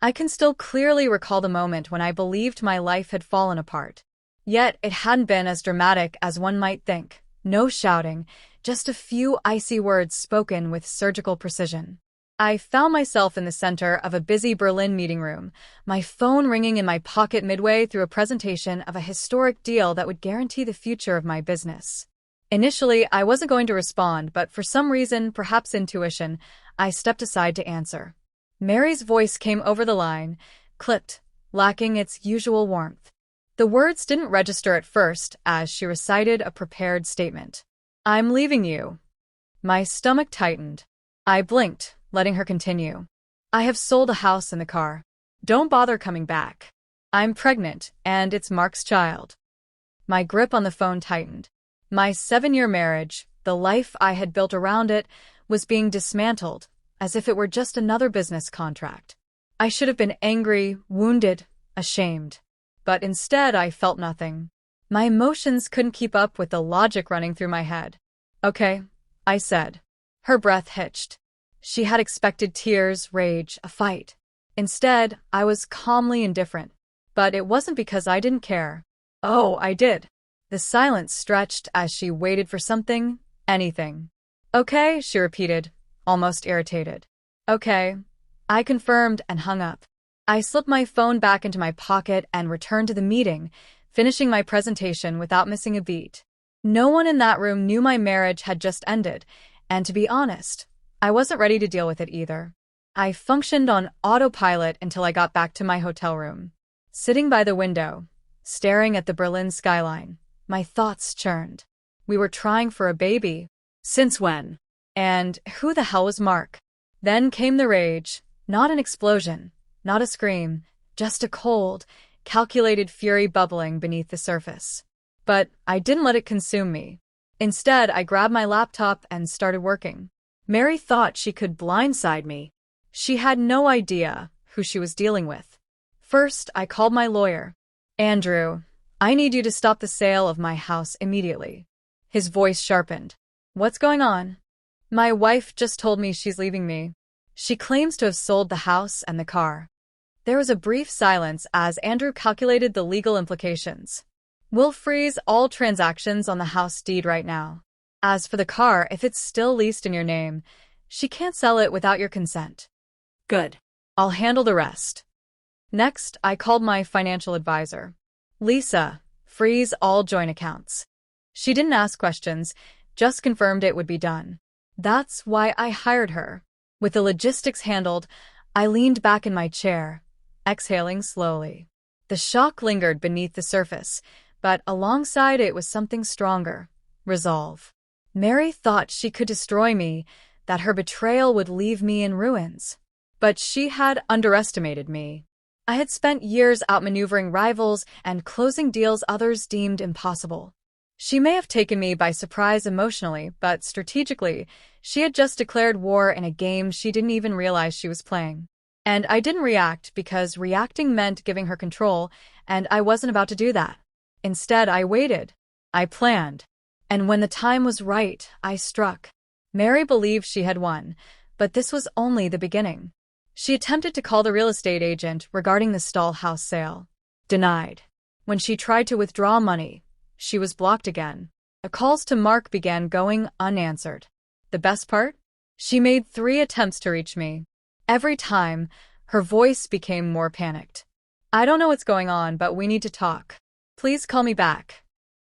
I can still clearly recall the moment when I believed my life had fallen apart. Yet it hadn't been as dramatic as one might think. No shouting, just a few icy words spoken with surgical precision. I found myself in the center of a busy Berlin meeting room, my phone ringing in my pocket midway through a presentation of a historic deal that would guarantee the future of my business. Initially, I wasn't going to respond, but for some reason, perhaps intuition, I stepped aside to answer. Mary's voice came over the line, clipped, lacking its usual warmth. The words didn't register at first as she recited a prepared statement. "I'm leaving you." My stomach tightened. I blinked, letting her continue. "I have sold a house and the car. Don't bother coming back. I'm pregnant, and it's Mark's child." My grip on the phone tightened. My 7-year marriage, the life I had built around it, was being dismantled, as if it were just another business contract. I should have been angry, wounded, ashamed. But instead I felt nothing. My emotions couldn't keep up with the logic running through my head. "Okay," I said. Her breath hitched. She had expected tears, rage, a fight. Instead, I was calmly indifferent. But it wasn't because I didn't care. Oh, I did. The silence stretched as she waited for something, anything. "Okay," she repeated, almost irritated. "Okay." I confirmed and hung up. I slipped my phone back into my pocket and returned to the meeting, finishing my presentation without missing a beat. No one in that room knew my marriage had just ended, and to be honest, I wasn't ready to deal with it either. I functioned on autopilot until I got back to my hotel room. Sitting by the window, staring at the Berlin skyline, my thoughts churned. We were trying for a baby. Since when? And who the hell was Mark? Then came the rage, not an explosion, not a scream, just a cold, calculated fury bubbling beneath the surface. But I didn't let it consume me. Instead, I grabbed my laptop and started working. Mary thought she could blindside me. She had no idea who she was dealing with. First, I called my lawyer. "Andrew, I need you to stop the sale of my house immediately." His voice sharpened. "What's going on?" "My wife just told me she's leaving me. She claims to have sold the house and the car." There was a brief silence as Andrew calculated the legal implications. "We'll freeze all transactions on the house deed right now. As for the car, if it's still leased in your name, she can't sell it without your consent." "Good. I'll handle the rest." Next, I called my financial advisor. "Lisa, freeze all joint accounts." She didn't ask questions, just confirmed it would be done. That's why I hired her. With the logistics handled, I leaned back in my chair, exhaling slowly. The shock lingered beneath the surface, but alongside it was something stronger: resolve. Mary thought she could destroy me, that her betrayal would leave me in ruins. But she had underestimated me. I had spent years outmaneuvering rivals and closing deals others deemed impossible. She may have taken me by surprise emotionally, but strategically, she had just declared war in a game she didn't even realize she was playing. And I didn't react because reacting meant giving her control, and I wasn't about to do that. Instead, I waited. I planned. And when the time was right, I struck. Mary believed she had won, but this was only the beginning. She attempted to call the real estate agent regarding the Stahl house sale. Denied. When she tried to withdraw money, she was blocked again. The calls to Mark began going unanswered. The best part? She made 3 attempts to reach me. Every time, her voice became more panicked. "I don't know what's going on, but we need to talk. Please call me back."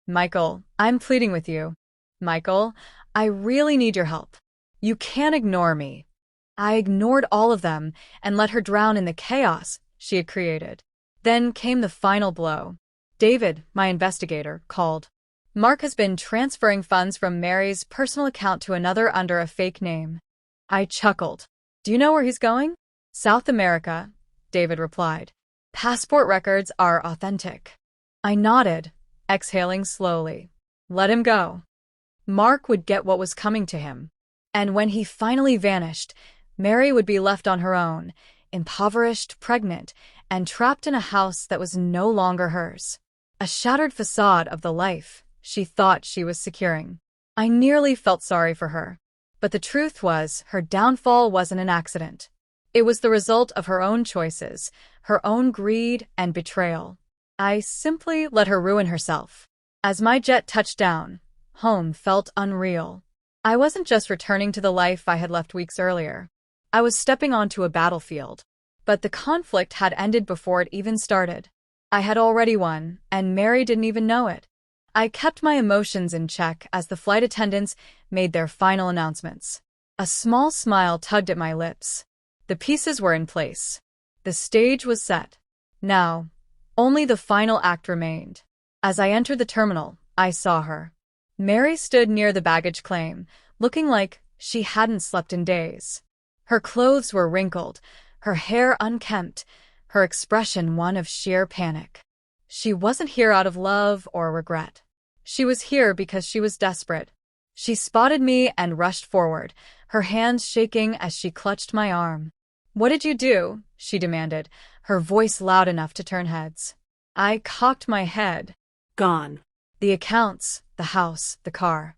"Michael, I'm pleading with you. Michael, I really need your help. You can't ignore me." I ignored all of them and let her drown in the chaos she had created. Then came the final blow. David, my investigator, called. "Mark has been transferring funds from Mary's personal account to another under a fake name." I chuckled. "Do you know where he's going?" "South America," David replied. "Passport records are authentic." I nodded, exhaling slowly. Let him go. Mark would get what was coming to him. And when he finally vanished, Mary would be left on her own, impoverished, pregnant, and trapped in a house that was no longer hers. A shattered facade of the life she thought she was securing. I nearly felt sorry for her. But the truth was, her downfall wasn't an accident. It was the result of her own choices, her own greed and betrayal. I simply let her ruin herself. As my jet touched down, home felt unreal. I wasn't just returning to the life I had left weeks earlier. I was stepping onto a battlefield. But the conflict had ended before it even started. I had already won, and Mary didn't even know it. I kept my emotions in check as the flight attendants made their final announcements. A small smile tugged at my lips. The pieces were in place. The stage was set. Now, only the final act remained. As I entered the terminal, I saw her. Mary stood near the baggage claim, looking like she hadn't slept in days. Her clothes were wrinkled, her hair unkempt, her expression one of sheer panic. She wasn't here out of love or regret. She was here because she was desperate. She spotted me and rushed forward, her hands shaking as she clutched my arm. "What did you do?" she demanded, her voice loud enough to turn heads. I cocked my head. Gone. The accounts, the house, the car.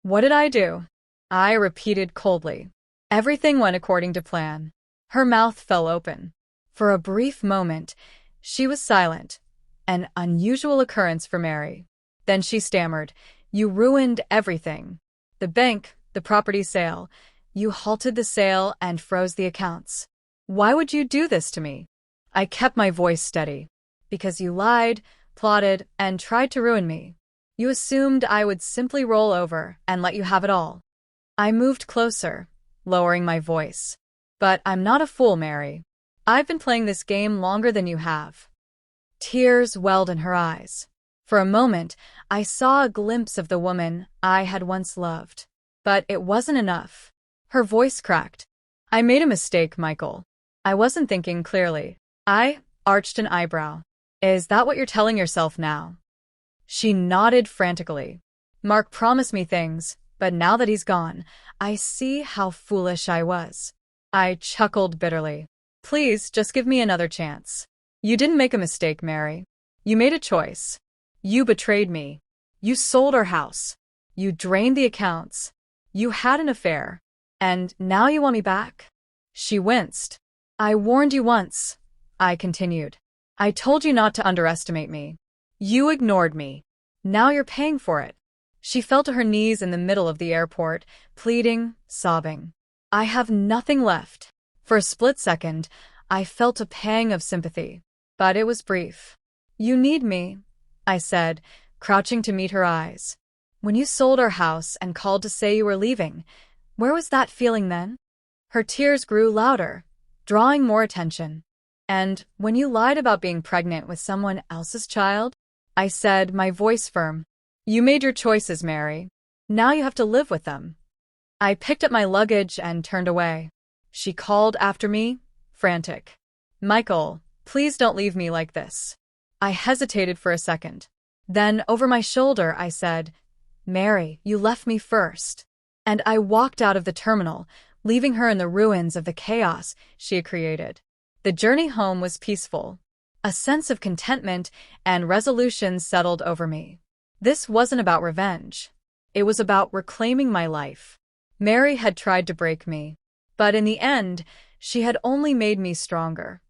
What did I do? I repeated coldly. Everything went according to plan. Her mouth fell open. For a brief moment, she was silent, an unusual occurrence for Mary. Then she stammered, "You ruined everything. The bank, the property sale. You halted the sale and froze the accounts. Why would you do this to me?" I kept my voice steady. "Because you lied, plotted, and tried to ruin me. You assumed I would simply roll over and let you have it all." I moved closer, lowering my voice. "But I'm not a fool, Mary. I've been playing this game longer than you have." Tears welled in her eyes. For a moment, I saw a glimpse of the woman I had once loved. But it wasn't enough. Her voice cracked. "I made a mistake, Michael. I wasn't thinking clearly." I arched an eyebrow. "Is that what you're telling yourself now?" She nodded frantically. "Mark promised me things, but now that he's gone, I see how foolish I was." I chuckled bitterly. "Please, just give me another chance. You didn't make a mistake, Mary. You made a choice. You betrayed me. You sold our house. You drained the accounts. You had an affair. And now you want me back?" She winced. "I warned you once," I continued. "I told you not to underestimate me. You ignored me. Now you're paying for it." She fell to her knees in the middle of the airport, pleading, sobbing. I have nothing left. For a split second, I felt a pang of sympathy. But it was brief. "You need me," I said, crouching to meet her eyes. "When you sold our house and called to say you were leaving, where was that feeling then?" Her tears grew louder, drawing more attention. "And when you lied about being pregnant with someone else's child?" I said, my voice firm. "You made your choices, Mary. Now you have to live with them." I picked up my luggage and turned away. She called after me, frantic. "Michael, please don't leave me like this." I hesitated for a second. Then, over my shoulder, I said, "Mary, you left me first." And I walked out of the terminal, leaving her in the ruins of the chaos she had created. The journey home was peaceful. A sense of contentment and resolution settled over me. This wasn't about revenge. It was about reclaiming my life. Mary had tried to break me, but in the end, she had only made me stronger.